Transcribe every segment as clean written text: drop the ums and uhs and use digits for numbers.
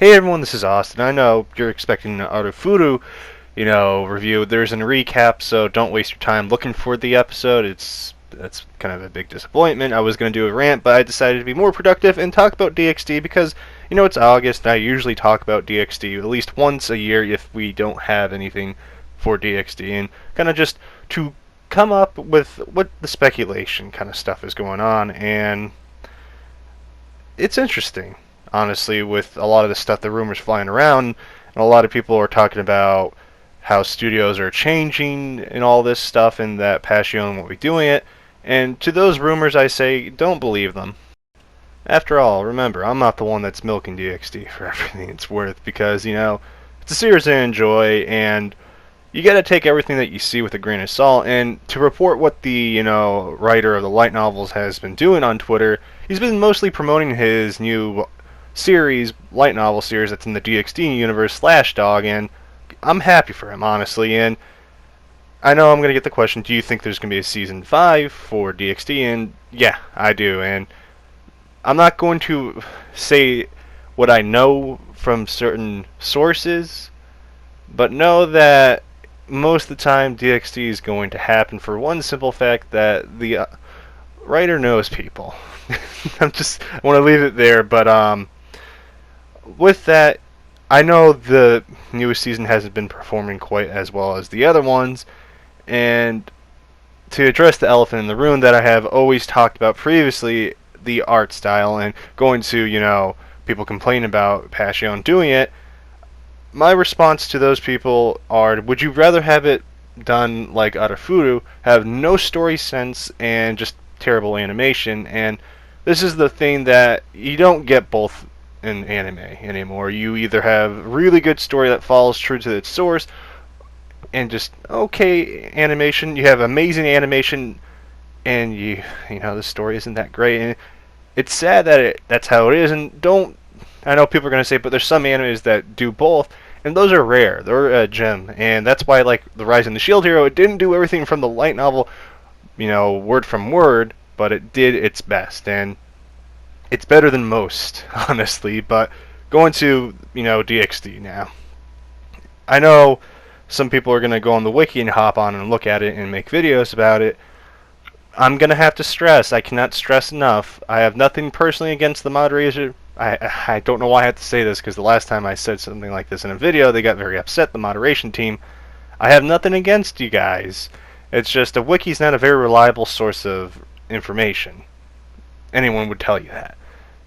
Hey everyone, this is Austin. I know you're expecting an Arufuru, review. There's a recap, so don't waste your time looking for the episode. That's kind of a big disappointment. I was going to do a rant, but I decided to be more productive and talk about DxD because, it's August, and I usually talk about DxD at least once a year if we don't have anything for DxD, and kind of just to come up with what the speculation kind of stuff is going on, and it's interesting, honestly, with a lot of the stuff, the rumors flying around, and a lot of people are talking about how studios are changing and all this stuff, and that Passion won't be doing it. And to those rumors, I say, don't believe them. After all, remember, I'm not the one that's milking DxD for everything it's worth, because, it's a series I enjoy, and you gotta take everything that you see with a grain of salt. And to report what the writer of the light novels has been doing on Twitter, he's been mostly promoting his new series, light novel series that's in the DxD universe, Slashdog, and I'm happy for him, honestly. And I know I'm gonna get the question: do you think there's gonna be a season 5 for DxD? And yeah, I do. And I'm not going to say what I know from certain sources, but know that most of the time DxD is going to happen for one simple fact that the writer knows people. I want to leave it there, but with that, I know the newest season hasn't been performing quite as well as the other ones, and to address the elephant in the room that I have always talked about previously, the art style, and going to, people complaining about Passion doing it, my response to those people are, would you rather have it done like Arafuru, have no story sense and just terrible animation? And this is the thing that you don't get both in anime anymore. You either have really good story that follows true to its source and just okay animation, you have amazing animation, and the story isn't that great. And it's sad that that's how it is. And I know people are going to say, but there's some animes that do both, and those are rare. They're a gem, and that's why, like, The Rise of the Shield Hero, it didn't do everything from the light novel, word from word, but it did its best, and it's better than most, honestly. But going to, DxD now. I know some people are going to go on the wiki and hop on and look at it and make videos about it. I'm going to have to stress, I cannot stress enough, I have nothing personally against the moderator. I don't know why I have to say this, because the last time I said something like this in a video, they got very upset, the moderation team. I have nothing against you guys. It's just a wiki's not a very reliable source of information. Anyone would tell you that,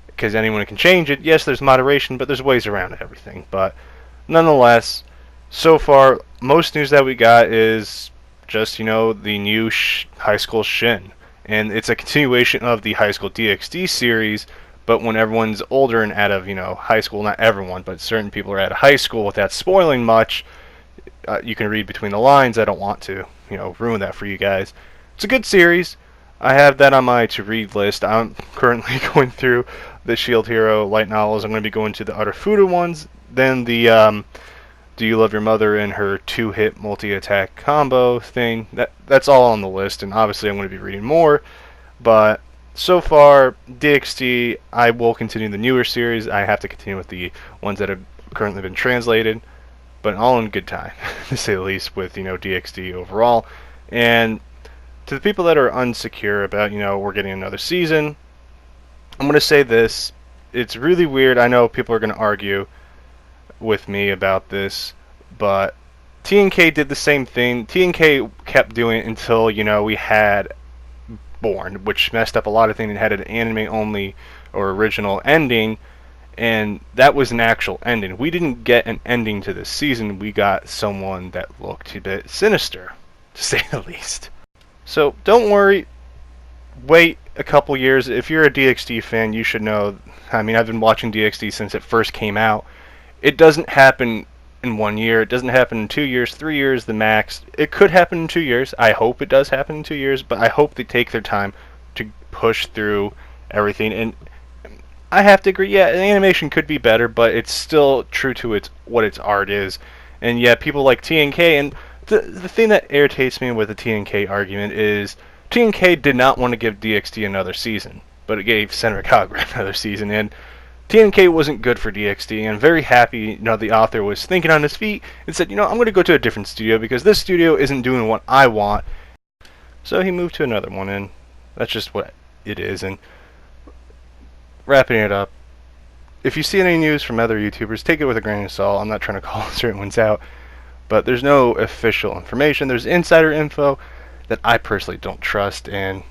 because anyone can change it. Yes, there's moderation, but there's ways around everything. But nonetheless, so far, most news that we got is just, the new High School Shin. And it's a continuation of the High School DxD series, but when everyone's older and out of, high school, not everyone, but certain people are out of high school, without spoiling much, you can read between the lines. I don't want to, ruin that for you guys. It's a good series. I have that on my to-read list. I'm currently going through the Shield Hero light novels. I'm going to be going to the Arafuru ones, then the Do You Love Your Mother and her 2-hit multi-attack combo thing. That's all on the list, and obviously I'm going to be reading more, but so far, DxD, I will continue the newer series. I have to continue with the ones that have currently been translated, but all in good time, to say the least, with, DxD overall. And to the people that are unsecure about, we're getting another season, I'm going to say this. It's really weird. I know people are going to argue with me about this, but TNK did the same thing. TNK kept doing it until, we had Born, which messed up a lot of things and had an anime only or original ending, and that was an actual ending. We didn't get an ending to this season. We got someone that looked a bit sinister, to say the least. So don't worry, wait a couple years. If you're a DxD fan, you should know. I mean, I've been watching DxD since it first came out. It doesn't happen in 1 year. It doesn't happen in 2 years, 3 years, the max. It could happen in 2 years. I hope it does happen in 2 years, but I hope they take their time to push through everything. And I have to agree, yeah, the animation could be better, but it's still true to what its art is. And yeah, people like TNK, and the thing that irritates me with the TNK argument is TNK did not want to give DxD another season, but it gave Senran Kagura another season, and TNK wasn't good for DxD, and I'm very happy, the author was thinking on his feet and said, I'm going to go to a different studio because this studio isn't doing what I want. So he moved to another one, and that's just what it is. And wrapping it up, if you see any news from other YouTubers, take it with a grain of salt. I'm not trying to call certain ones out, but there's no official information. There's insider info that I personally don't trust, and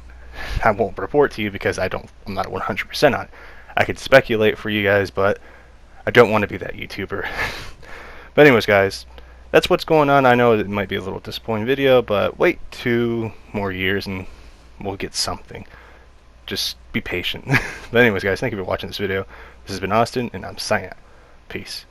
I won't report to you because I'm not 100% on it. I could speculate for you guys, but I don't want to be that YouTuber. But anyways, guys, that's what's going on. I know it might be a little disappointing video, but wait 2 more years and we'll get something. Just be patient. But anyways, guys, thank you for watching this video. This has been Austin, and I'm signing out. Peace.